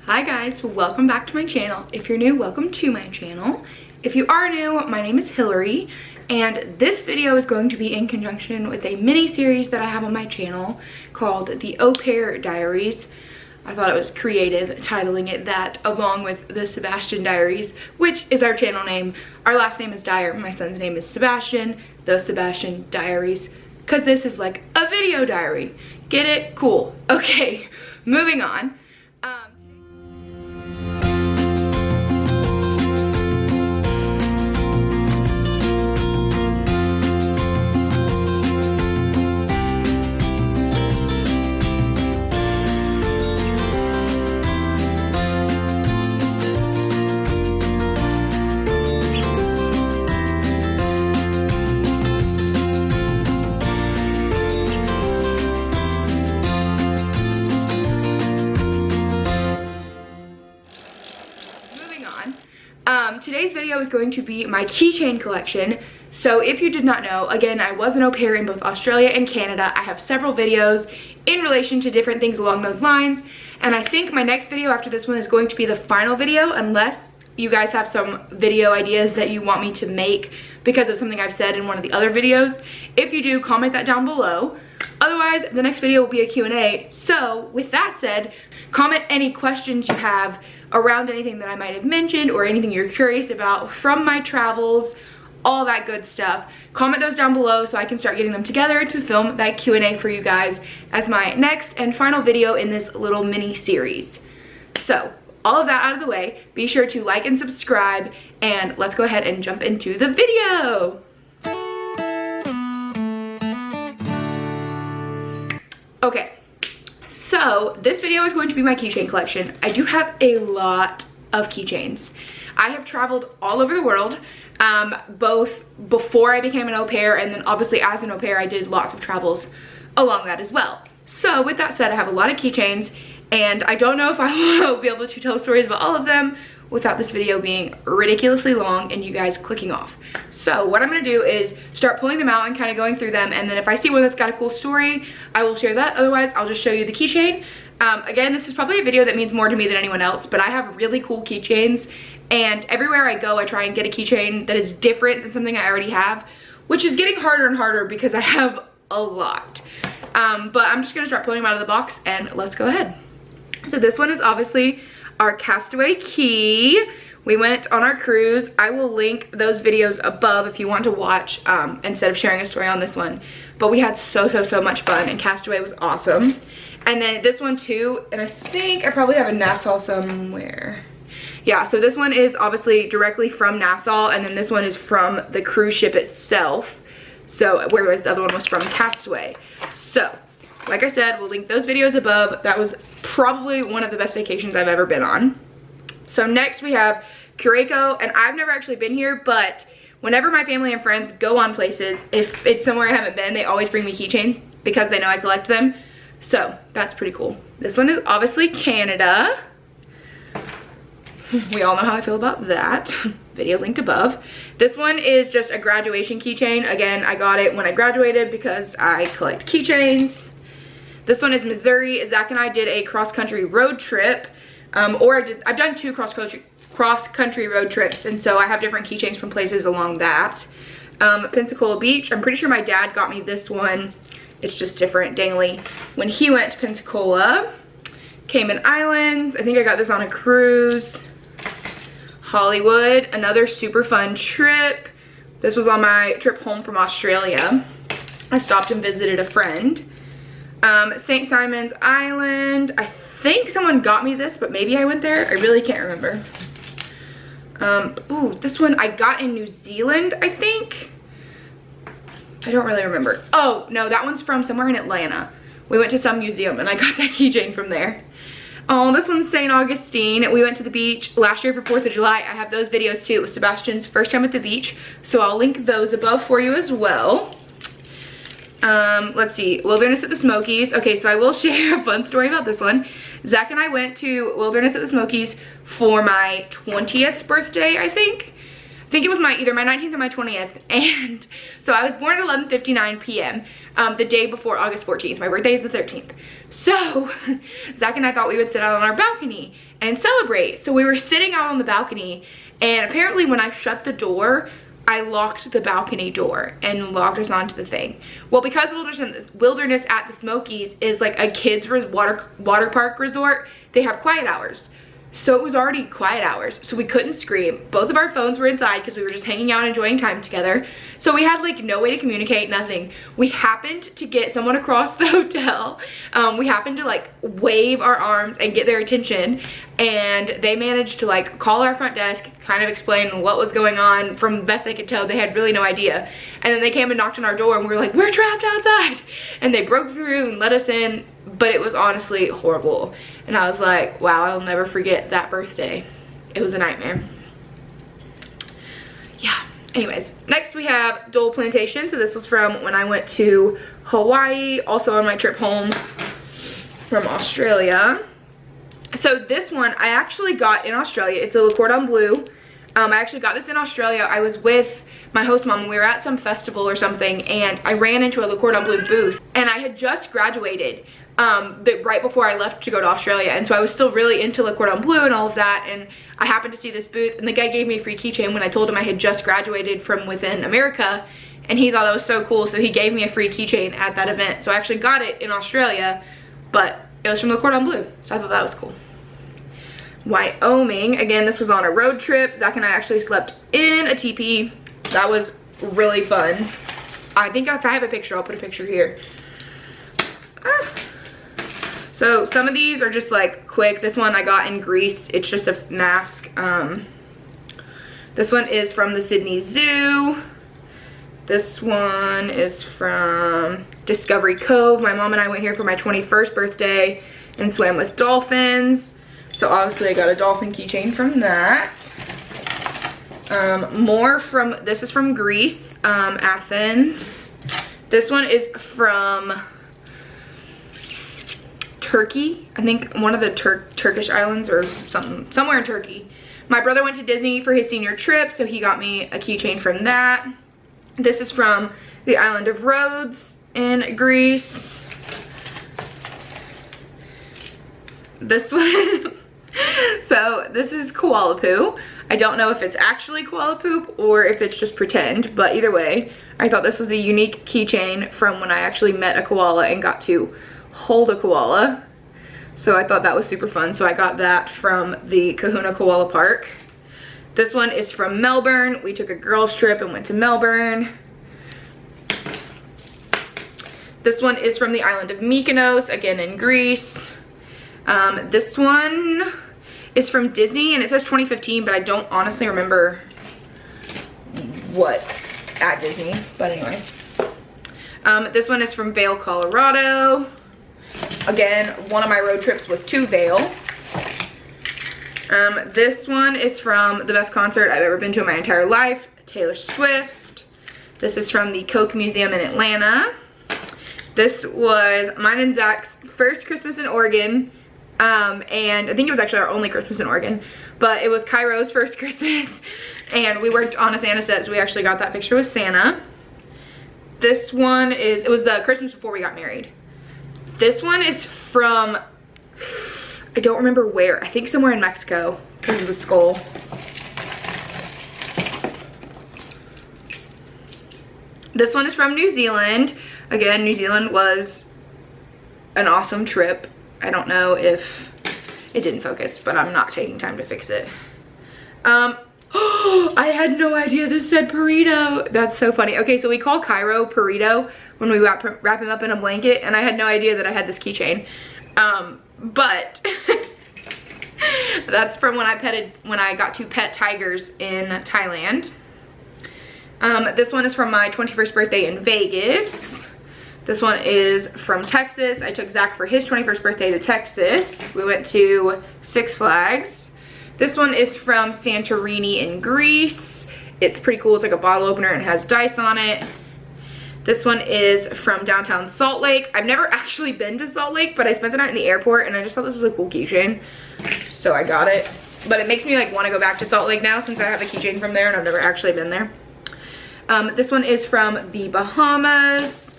Hi guys, welcome back to my channel. If you're new, welcome to my channel. If you are new, my name is Hillary, and this video is going to be in conjunction with a mini series that I have on my channel called the Pair Dyeries. I thought it was creative titling it that, along with the Sebastian Diaries, which is our channel name. Our last name is Dyer, my son's name is Sebastian, the Sebastian Diaries, because this is like a video diary. Get it? Cool. Okay, moving on. Today's video is going to be my keychain collection. So if you did not know, again, I was an au pair in both Australia and Canada. I have several videos in relation to different things along those lines. And I think my next video after this one is going to be the final video, unless you guys have some video ideas that you want me to make because of something I've said in one of the other videos. If you do, comment that down below. Otherwise, the next video will be a Q&A. So with that said, comment any questions you have around anything that I might have mentioned or anything you're curious about from my travels, all that good stuff. Comment those down below so I can start getting them together to film that Q&A for you guys as my next and final video in this little mini series. So all of that out of the way, be sure to like and subscribe, and let's go ahead and jump into the video. Okay, so this video is going to be my keychain collection. I do have a lot of keychains. I have traveled all over the world, both before I became an au pair, and then obviously as an au pair I did lots of travels along that as well. So with that said, I have a lot of keychains, and I don't know if I will be able to tell stories about all of them without this video being ridiculously long and you guys clicking off. So what I'm gonna do is start pulling them out and kind of going through them, and then if I see one that's got a cool story, I will share that. Otherwise, I'll just show you the keychain. Again, this is probably a video that means more to me than anyone else, but I have really cool keychains, and everywhere I go, I try and get a keychain that is different than something I already have, which is getting harder and harder because I have a lot. But I'm just gonna start pulling them out of the box, and let's go ahead. So this one is obviously our Castaway key. We went on our cruise. I will link those videos above if you want to watch instead of sharing a story on this one. But we had so much fun, and Castaway was awesome. And then this one too, and I think I probably have a Nassau somewhere. Yeah, so this one is obviously directly from Nassau, and then this one is from the cruise ship itself. So whereas the other one was from Castaway. So like I said, we'll link those videos above. That was probably one of the best vacations I've ever been on. So next we have Curacao, and I've never actually been here, but whenever my family and friends go on places, if it's somewhere I haven't been, they always bring me keychains because they know I collect them. So that's pretty cool. This one is obviously Canada. We all know how I feel about that. Video linked above. This one is just a graduation keychain. Again, I got it when I graduated because I collect keychains. This one is Missouri. Zach and I did a cross-country road trip. I've done two cross-country road trips, and so I have different keychains from places along that. Pensacola Beach. I'm pretty sure my dad got me this one. It's just different, dangly. When he went to Pensacola. Cayman Islands. I think I got this on a cruise. Hollywood. Another super fun trip. This was on my trip home from Australia. I stopped and visited a friend. St. Simon's Island. I think someone got me this, but maybe I went there. I really can't remember. Ooh, this one I got in New Zealand, I think. I don't really remember. Oh, no, that one's from somewhere in Atlanta. We went to some museum and I got that keychain from there. Oh, this one's St. Augustine. We went to the beach last year for 4th of July. I have those videos too. It was Sebastian's first time at the beach, so I'll link those above for you as well. Let's see, Wilderness at the Smokies. Okay, so I will share a fun story about this one. Zach and I went to Wilderness at the Smokies for my 20th birthday, I think. I think it was either my 19th or my 20th, and so I was born at 11:59 p.m. The day before August 14th. My birthday is the 13th. So Zach and I thought we would sit out on our balcony and celebrate. So we were sitting out on the balcony, and apparently when I shut the door, I locked the balcony door and locked us onto the thing. Well, because Wilderness at the Smokies is like a kids water park resort, they have quiet hours. So it was already quiet hours, so we couldn't scream. Both of our phones were inside because we were just hanging out, enjoying time together. So we had like no way to communicate, nothing. We happened to get someone across the hotel. We happened to like wave our arms and get their attention, and they managed to like call our front desk, kind of explain what was going on. From the best they could tell, they had really no idea. And then they came and knocked on our door, and we were like, we're trapped outside. And they broke through and let us in, but it was honestly horrible. And I was like, wow, I'll never forget that birthday. It was a nightmare. Yeah, anyways. Next we have Dole Plantation. So this was from when I went to Hawaii, also on my trip home from Australia. So this one I actually got in Australia. It's a Le Cordon Bleu. I actually got this in Australia. I was with my host mom. We were at some festival or something, and I ran into a Le Cordon Bleu booth, and I had just graduated right before I left to go to Australia, and so I was still really into Le Cordon Bleu and all of that, and I happened to see this booth, and the guy gave me a free keychain when I told him I had just graduated from within America, and he thought that was so cool, so he gave me a free keychain at that event. So I actually got it in Australia, but it was from Le Cordon Bleu, so I thought that was cool. Wyoming, again, this was on a road trip. Zach and I actually slept in a teepee. That was really fun. I think if I have a picture, I'll put a picture here. So some of these are just like quick. This one I got in Greece. It's just a mask. This one is from the Sydney Zoo. This one is from Discovery Cove. My mom and I went here for my 21st birthday and swam with dolphins. So obviously I got a dolphin keychain from that. More from, this is from Greece, Athens. This one is from Turkey. I think one of the Turkish islands or something, somewhere in Turkey. My brother went to Disney for his senior trip, so he got me a keychain from that. This is from the island of Rhodes in Greece. This one, so this is koala poo. I don't know if it's actually koala poop or if it's just pretend, but either way, I thought this was a unique keychain from when I actually met a koala and got to hold a koala. So I thought that was super fun. So I got that from the Kahuna Koala Park. This one is from Melbourne. We took a girls trip and went to Melbourne. This one is from the island of Mykonos, again in Greece. This one is from Disney, and it says 2015, but I don't honestly remember what at Disney, but anyways. This one is from Vail, Colorado. Again, one of my road trips was to Vail. This one is from the best concert I've ever been to in my entire life, Taylor Swift. This is from the Coke Museum in Atlanta. This was mine and Zach's first Christmas in Oregon, and I think it was actually our only Christmas in Oregon, but it was Cairo's first Christmas, and we worked on a Santa set, so we actually got that picture with Santa. This one is, it was the Christmas before we got married. This one is from, I don't remember where, I think somewhere in Mexico, because of the skull. This one is from New Zealand. Again, New Zealand was an awesome trip. I don't know if it didn't focus, but I'm not taking time to fix it. I had no idea this said burrito. That's so funny. Okay, so we call Cairo burrito when we wrap him up in a blanket, and I had no idea that I had this keychain. But that's from when I got to pet tigers in Thailand. This one is from my 21st birthday in Vegas. This one is from Texas. I took Zach for his 21st birthday to Texas. We went to Six Flags. This one is from Santorini in Greece. It's pretty cool. It's like a bottle opener and has dice on it. This one is from downtown Salt Lake. I've never actually been to Salt Lake, but I spent the night in the airport and I just thought this was a cool keychain, so I got it. but it makes me like want to go back to Salt Lake now since I have a keychain from there and I've never actually been there. This one is from the Bahamas.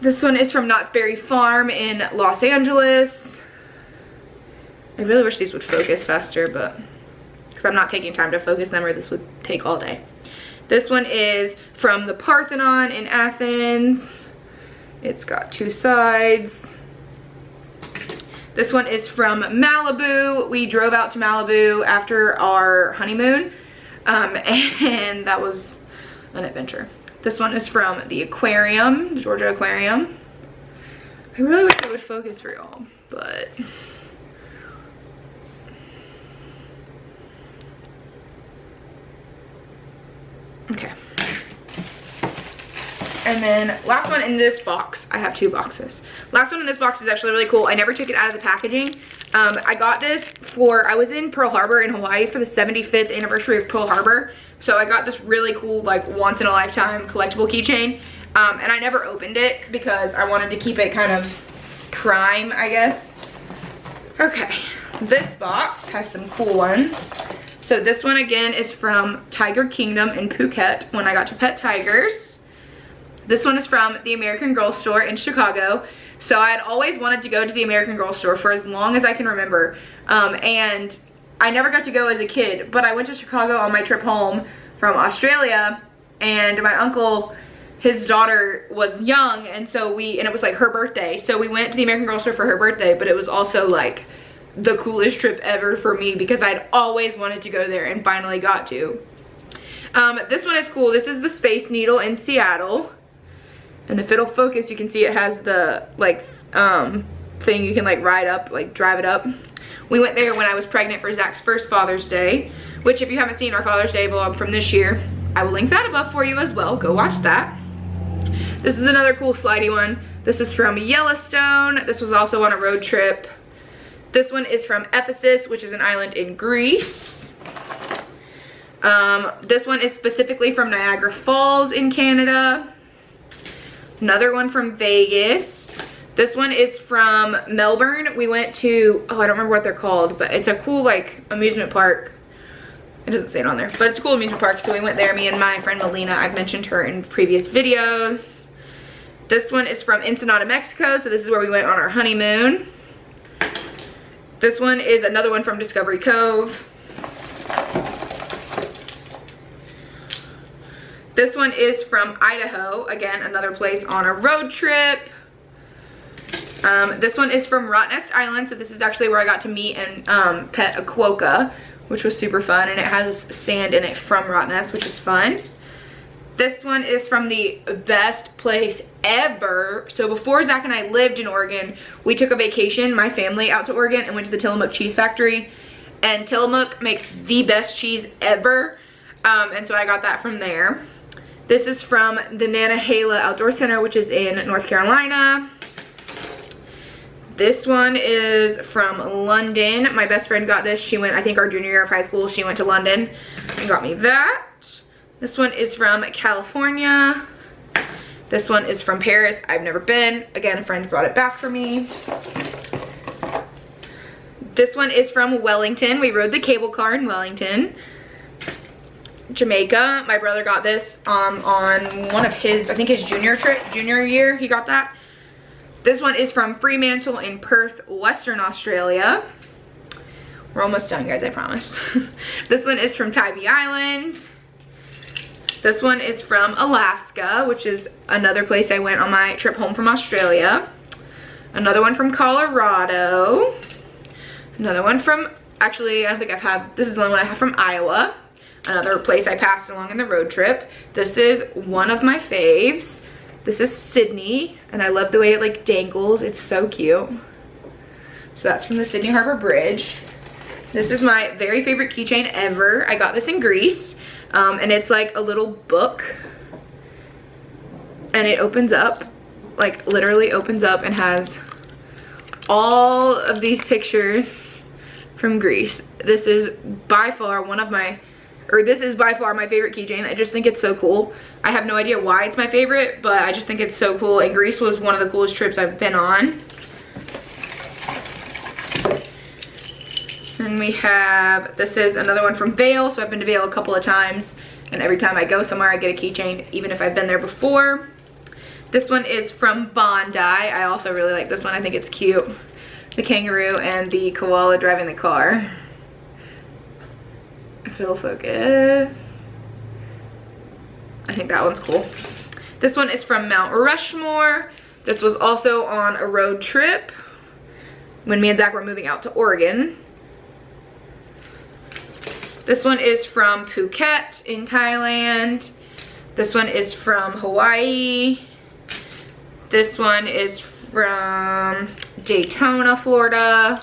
This one is from Knott's Berry Farm in Los Angeles. I really wish these would focus faster, but because I'm not taking time to focus them or this would take all day. This one is from the Parthenon in Athens. It's got 2 sides. This one is from Malibu. We drove out to Malibu after our honeymoon, and that was an adventure. This one is from the aquarium, the Georgia Aquarium. I really wish it would focus for y'all, but okay. And then last one in this box, I have 2 boxes. Last one in this box is actually really cool. I never took it out of the packaging. I got this I was in Pearl Harbor in Hawaii for the 75th anniversary of Pearl Harbor. So I got this really cool, like, once in a lifetime collectible keychain. And I never opened it because I wanted to keep it kind of prime, I guess. Okay, this box has some cool ones. So this one again is from Tiger Kingdom in Phuket when I got to pet tigers. This one is from the American Girl store in Chicago. So I had always wanted to go to the American Girl store for as long as I can remember. And I never got to go as a kid, but I went to Chicago on my trip home from Australia, and my uncle, his daughter was young, and it was like her birthday. So we went to the American Girl store for her birthday, but it was also like the coolest trip ever for me because I'd always wanted to go there and finally got to. This one is cool. This is the Space Needle in Seattle. And if it'll focus, you can see it has the like thing you can like ride up, like drive it up. We went there when I was pregnant for Zach's first Father's Day, which if you haven't seen our Father's Day vlog from this year, I will link that above for you as well. Go watch that. This is another cool slidey one. This is from Yellowstone. This was also on a road trip. This one is from Ephesus, which is an island in Greece. This one is specifically from Niagara Falls in Canada. Another one from Vegas. This one is from Melbourne. We went to, I don't remember what they're called, but it's a cool like amusement park. It doesn't say it on there, but it's a cool amusement park. So we went there, me and my friend Melina. I've mentioned her in previous videos. This one is from Ensenada, Mexico. So this is where we went on our honeymoon. This one is another one from Discovery Cove. This one is from Idaho, again, another place on a road trip. This one is from Rottnest Island, so this is actually where I got to meet and pet a quokka, which was super fun, and it has sand in it from Rottnest, which is fun. This one is from the best place ever. So before Zach and I lived in Oregon, we took a vacation, my family, out to Oregon and went to the Tillamook Cheese Factory. And Tillamook makes the best cheese ever, and so I got that from there. This is from the Nantahala Outdoor Center, which is in North Carolina. This one is from London. My best friend got this. She went, I think our junior year of high school, she went to London and got me that. This one is from California. This one is from Paris. I've never been. Again, a friend brought it back for me. This one is from Wellington. We rode the cable car in Wellington. Jamaica. My brother got this on one of his, I think his junior year, he got that. This one is from Fremantle in Perth, Western Australia. We're almost done, guys, I promise. This one is from Tybee Island. This one is from Alaska, which is another place I went on my trip home from Australia. Another one from Colorado. Another one from, actually, I don't think I've had, this is the only one I have from Iowa. Another place I passed along in the road trip. This is one of my faves. This is Sydney, and I love the way it like dangles. It's so cute. So that's from the Sydney Harbor Bridge. This is my very favorite keychain ever. I got this in Greece, and it's like a little book, and it opens up, like literally opens up and has all of these pictures from Greece. This is by far one of my, this is by far my favorite keychain. I just think it's so cool. I have no idea why it's my favorite, but I just think it's so cool. And Greece was one of the coolest trips I've been on. And we have, this is another one from Vail. So I've been to Vail a couple of times, and every time I go somewhere I get a keychain, even if I've been there before. This one is from Bondi. I also really like this one. I think it's cute. The kangaroo and the koala driving the car. If it'll focus. I think that one's cool. This one is from Mount Rushmore. This was also on a road trip when me and Zach were moving out to Oregon. This one is from Phuket in Thailand. This one is from Hawaii. This one is from Daytona, Florida.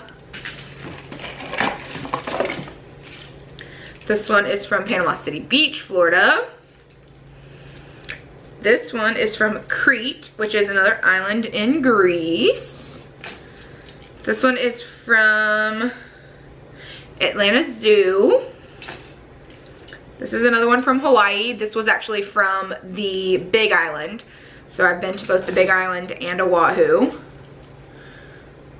This one is from Panama City Beach, Florida. This one is from Crete, which is another island in Greece. This one is from Atlanta Zoo. This is another one from Hawaii. This was actually from the Big Island. So I've been to both the Big Island and Oahu.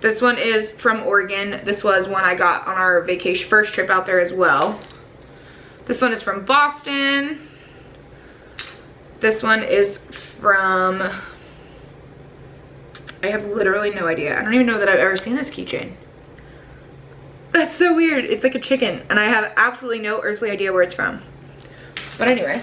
This one is from Oregon. This was one I got on our vacation, first trip out there as well. This one is from Boston. This one is from, I have literally no idea. I don't even know that I've ever seen this keychain. That's so weird. It's like a chicken, and I have absolutely no earthly idea where it's from. But anyway.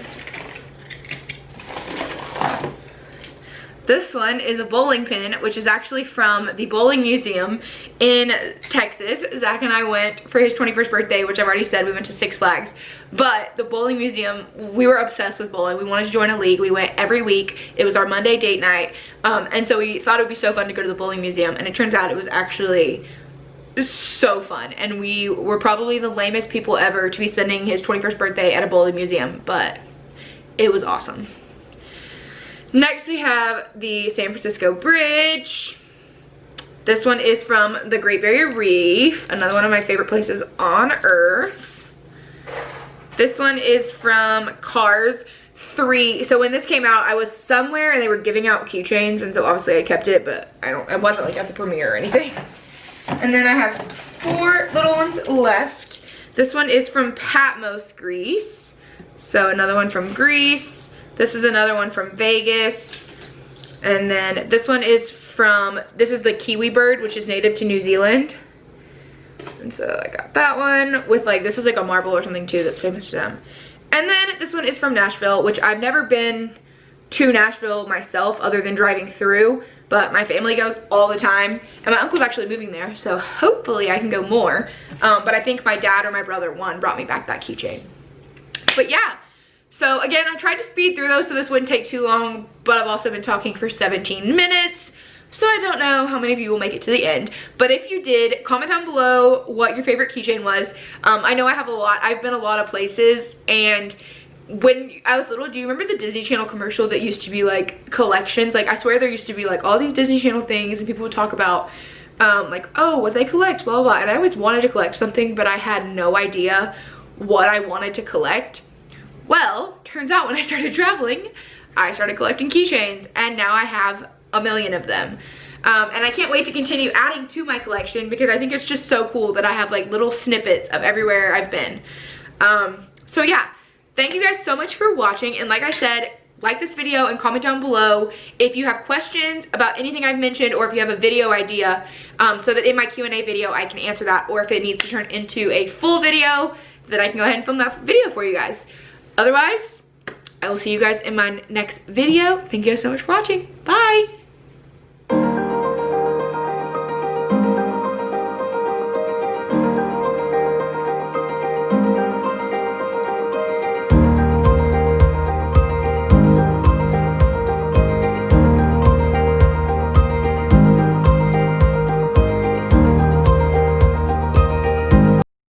This one is a bowling pin, which is actually from the Bowling Museum in Texas. Zach and I went for his 21st birthday, which I've already said, we went to Six Flags. But the Bowling Museum, we were obsessed with bowling. We wanted to join a league. We went every week. It was our Monday date night. And so we thought it would be so fun to go to the Bowling Museum. And it turns out it was actually so fun. And we were probably the lamest people ever to be spending his 21st birthday at a bowling museum. But it was awesome. Next we have the San Francisco Bridge. This one is from the Great Barrier Reef, another one of my favorite places on earth. This one is from Cars 3. So when this came out, I was somewhere and they were giving out keychains, and so obviously I kept it, but I wasn't like at the premiere or anything. And then I have 4 little ones left. This one is from Patmos, Greece. So another one from Greece. This is another one from Vegas. And then this one is from, this is the kiwi bird, which is native to New Zealand. And so I got that one with like, this is like a marble or something too that's famous to them. And then this one is from Nashville, which I've never been to Nashville myself other than driving through, but my family goes all the time. And my uncle's actually moving there, so hopefully I can go more. But I think my dad or my brother, one, brought me back that keychain. But yeah. So again, I tried to speed through those so this wouldn't take too long, but I've also been talking for 17 minutes. So I don't know how many of you will make it to the end. But if you did, comment down below what your favorite keychain was. I know I have a lot. I've been a lot of places, and when I was little, do you remember the Disney Channel commercial that used to be like collections? Like I swear there used to be like all these Disney Channel things, and people would talk about like, oh, what they collect, blah, blah, blah. And I always wanted to collect something, but I had no idea what I wanted to collect. Well, turns out when I started traveling, I started collecting keychains, and now I have a million of them. And I can't wait to continue adding to my collection because I think it's just so cool that I have like little snippets of everywhere I've been. So yeah, thank you guys so much for watching. And like I said, like this video and comment down below if you have questions about anything I've mentioned, or if you have a video idea, so that in my Q&A video I can answer that, or if it needs to turn into a full video, that I can go ahead and film that video for you guys. Otherwise, I will see you guys in my next video. Thank you guys so much for watching. Bye!